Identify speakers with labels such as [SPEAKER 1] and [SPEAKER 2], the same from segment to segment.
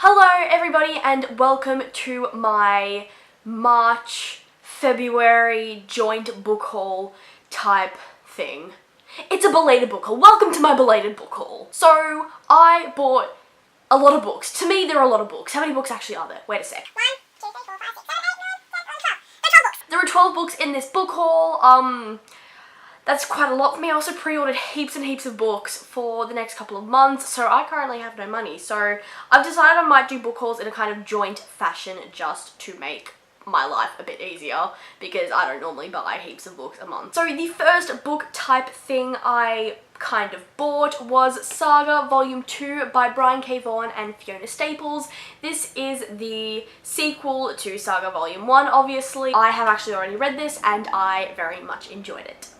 [SPEAKER 1] Hello everybody and welcome to my March-February joint book haul type thing. It's a belated book haul. Welcome to my belated book haul. So I bought a lot of books. To me there are a lot of books. How many books actually are there? Wait a sec. 1, 2, 3, 4, 5, 6, 7, 8, 9, 10, 11, 12 books. There are 12 books in this book haul. That's quite a lot for me. I also pre-ordered heaps and heaps of books for the next couple of months, so I currently have no money. So I've decided I might do book hauls in a kind of joint fashion just to make my life a bit easier, because I don't normally buy heaps of books a month. So the first book type thing I kind of bought was Saga Volume 2 by Brian K. Vaughan and Fiona Staples. This is the sequel to Saga Volume 1, obviously. I have actually already read this and I very much enjoyed it.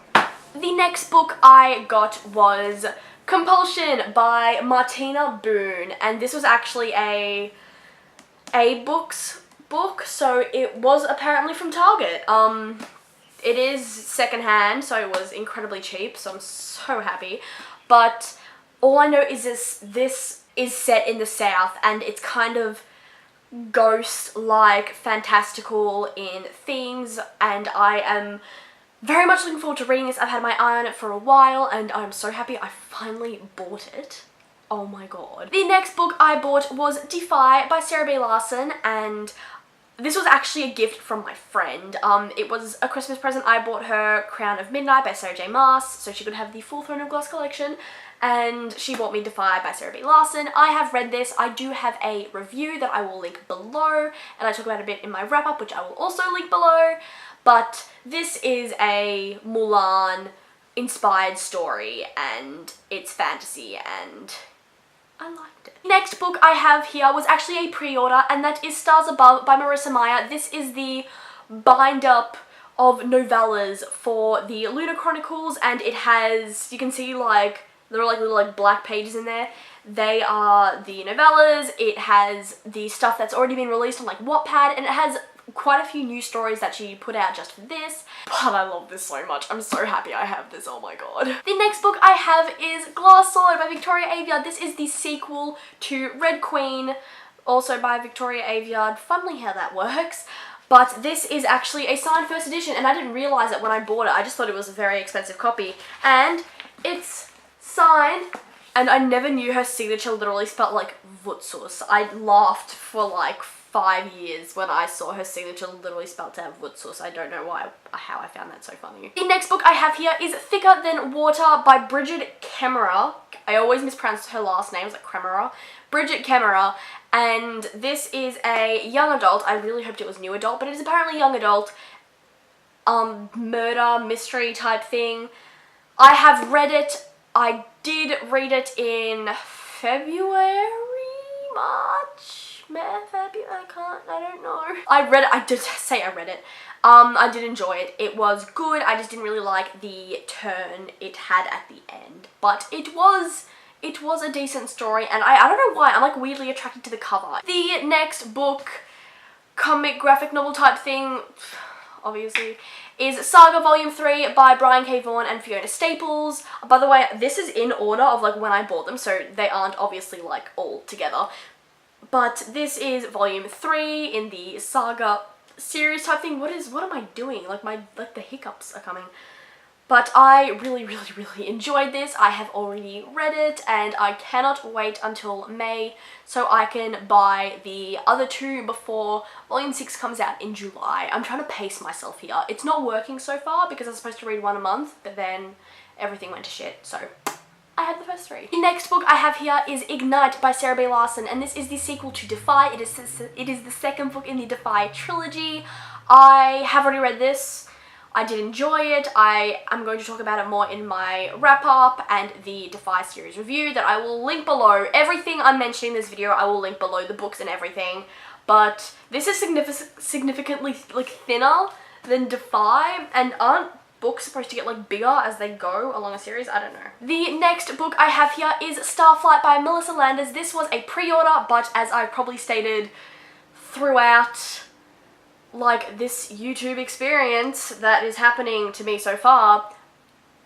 [SPEAKER 1] The next book I got was Compulsion by Martina Boone, and this was actually a books book, so it was apparently from Target. It is secondhand, so it was incredibly cheap, so I'm so happy. But all I know is this is set in the South, and it's kind of ghost-like, fantastical in themes, and I am very much looking forward to reading this. I've had my eye on it for a while and I'm so happy I finally bought it. Oh my god. The next book I bought was Defy by Sarah B. Larson, and this was actually a gift from my friend. It was a Christmas present. I bought her Crown of Midnight by Sarah J. Maas so she could have the full Throne of Glass collection, and she bought me Defy by Sarah B. Larson. I have read this. I do have a review that I will link below, and I talk about it a bit in my wrap-up, which I will also link below. But this is a Mulan inspired story and it's fantasy and I liked it. Next book I have here was actually a pre-order, and that is Stars Above by Marissa Meyer. This is the bind up of novellas for the Lunar Chronicles, and it has, you can see like, there are like little black pages in there. They are the novellas. It has the stuff that's already been released on like Wattpad, and it has quite a few new stories that she put out just for this. But I love this so much. I'm so happy I have this, oh my god. The next book I have is Glass Sword by Victoria Aveyard. This is the sequel to Red Queen, also by Victoria Aveyard. Funnily how that works. But this is actually a signed first edition, and I didn't realise it when I bought it. I just thought it was a very expensive copy. And it's signed, and I never knew her signature literally spelled like Vutsus. I laughed for like 5 years when I saw her signature literally spelled out Vutsus. I don't know how I found that so funny. The next book I have here is Thicker Than Water by Bridget Kemmerer. I always mispronounce her last name, it's like Kremerer. Bridget Kemmerer, and this is a young adult. I really hoped it was new adult, but it is apparently young adult murder mystery type thing. I have read it. I did read it in February, March? I don't know. I read it. I did say I read it. I did enjoy it. It was good. I just didn't really like the turn it had at the end. But it was a decent story, and I don't know why. I'm like weirdly attracted to the cover. The next book, comic graphic novel type thing, obviously, is Saga Volume 3 by Brian K. Vaughan and Fiona Staples. By the way, this is in order of like when I bought them, so they aren't obviously like all together. But this is volume 3 in the Saga series type thing. What am I doing? Like the hiccups are coming. But I really enjoyed this. I have already read it and I cannot wait until May so I can buy the other two before volume 6 comes out in July. I'm trying to pace myself here. It's not working so far because I'm supposed to read one a month, but then everything went to shit, so I had the first 3. The next book I have here is Ignite by Sarah B. Larson, and this is the sequel to Defy. It is the second book in the Defy trilogy. I have already read this. I did enjoy it. I'm going to talk about it more in my wrap-up and the Defy series review that I will link below. Everything I'm mentioning in this video I will link below, the books and everything. But this is significantly like thinner than Defy, and aren't books supposed to get like bigger as they go along a series? I don't know. The next book I have here is Starflight by Melissa Landers. This was a pre-order, but as I've probably stated throughout like this YouTube experience that is happening to me so far,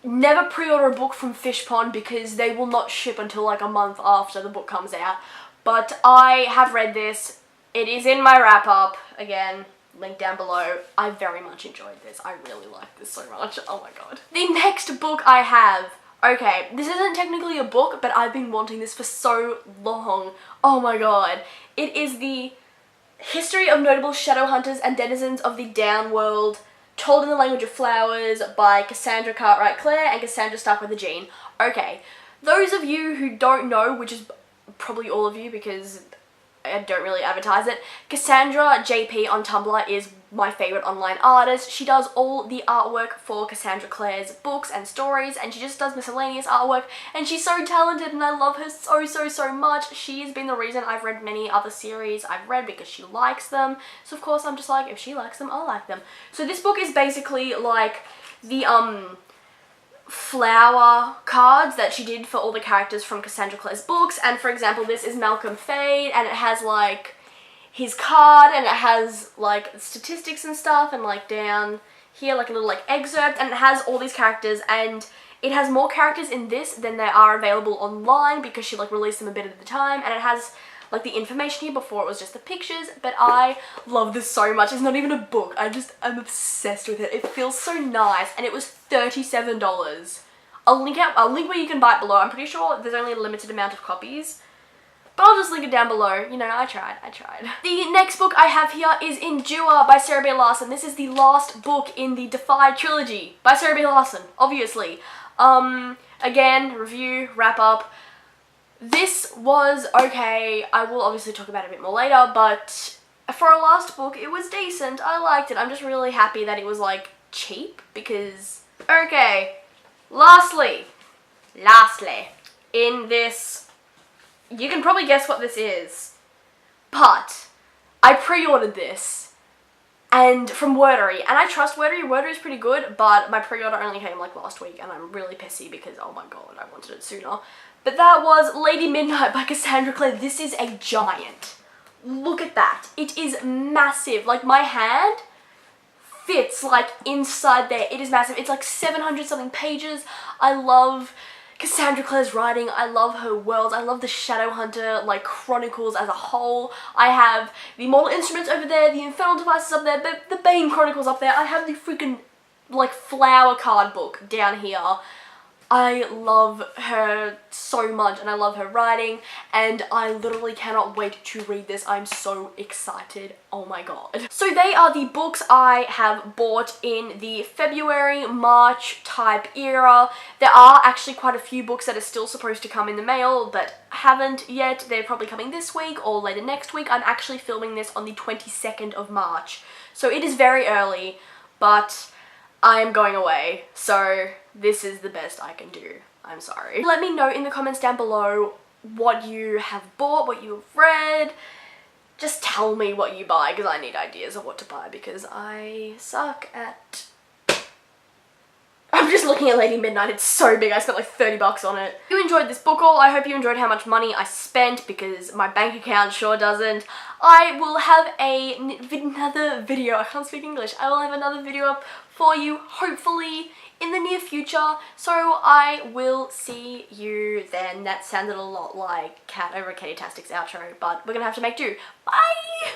[SPEAKER 1] never pre-order a book from Fishpond because they will not ship until like a month after the book comes out. but I have read this. It is in my wrap-up. Again, link down below. I very much enjoyed this. I really like this so much. Oh my god. The next book I have, okay, this isn't technically a book, but I've been wanting this for so long. Oh my god. It is the History of Notable Shadowhunters and Denizens of the Downworld, told in the language of flowers by Cassandra Cartwright Clare and Cassandra Stark with a Jean. Okay, those of you who don't know, which is probably all of you because I don't really advertise it, Cassandra JP on Tumblr is my favourite online artist. She does all the artwork for Cassandra Clare's books and stories, and she just does miscellaneous artwork, and she's so talented and I love her so much. She has been the reason I've read many other series I've read because she likes them. So of course I'm just like, if she likes them, I'll like them. So this book is basically like the flower cards that she did for all the characters from Cassandra Clare's books, and for example this is Malcolm Fade, and it has like his card, and it has like statistics and stuff, and like down here like a little like excerpt, and it has all these characters, and it has more characters in this than there are available online because she like released them a bit at a time, and it has like the information here. Before it was just the pictures, but I love this so much. It's not even a book, I'm obsessed with it. It feels so nice, and it was $37. I'll link where you can buy it below. I'm pretty sure there's only a limited amount of copies, but I'll just link it down below. You know, I tried. The next book I have here is Endure by Sarah B. Larson. This is the last book in the Defy trilogy by Sarah B. Larson, obviously. Again, review, wrap up. This was okay. I will obviously talk about it a bit more later, but for a last book, it was decent. I liked it. I'm just really happy that it was like cheap because, okay, lastly, in this, you can probably guess what this is, but I pre-ordered this and from Wordery, and I trust Wordery. Wordery's pretty good, but my pre-order only came like last week, and I'm really pissy because, oh my god, I wanted it sooner. But that was Lady Midnight by Cassandra Clare. This is a giant. Look at that. It is massive. Like, my hand fits like inside there. It is massive. It's like 700 something pages. I love Cassandra Clare's writing. I love her worlds. I love the Shadowhunter like chronicles as a whole. I have the Mortal Instruments over there, the Infernal Devices up there, the Bane Chronicles up there. I have the freaking like flower card book down here. I love her so much, and I love her writing, and I literally cannot wait to read this. I'm so excited. Oh my god. So they are the books I have bought in the February, March type era. There are actually quite a few books that are still supposed to come in the mail but haven't yet. They're probably coming this week or later next week. I'm actually filming this on the 22nd of March, so it is very early, but I am going away, so this is the best I can do. I'm sorry. Let me know in the comments down below what you have bought, what you have read. Just tell me what you buy, because I need ideas of what to buy, because I suck at... I'm just looking at Lady Midnight. It's so big. I spent like 30 bucks on it. If you enjoyed this book haul, I hope you enjoyed how much money I spent, because my bank account sure doesn't. I will have another video. I can't speak English. I will have another video up for you, hopefully in the near future. So I will see you then. That sounded a lot like Cat over Katie Tastic's outro, but we're gonna have to make do. Bye!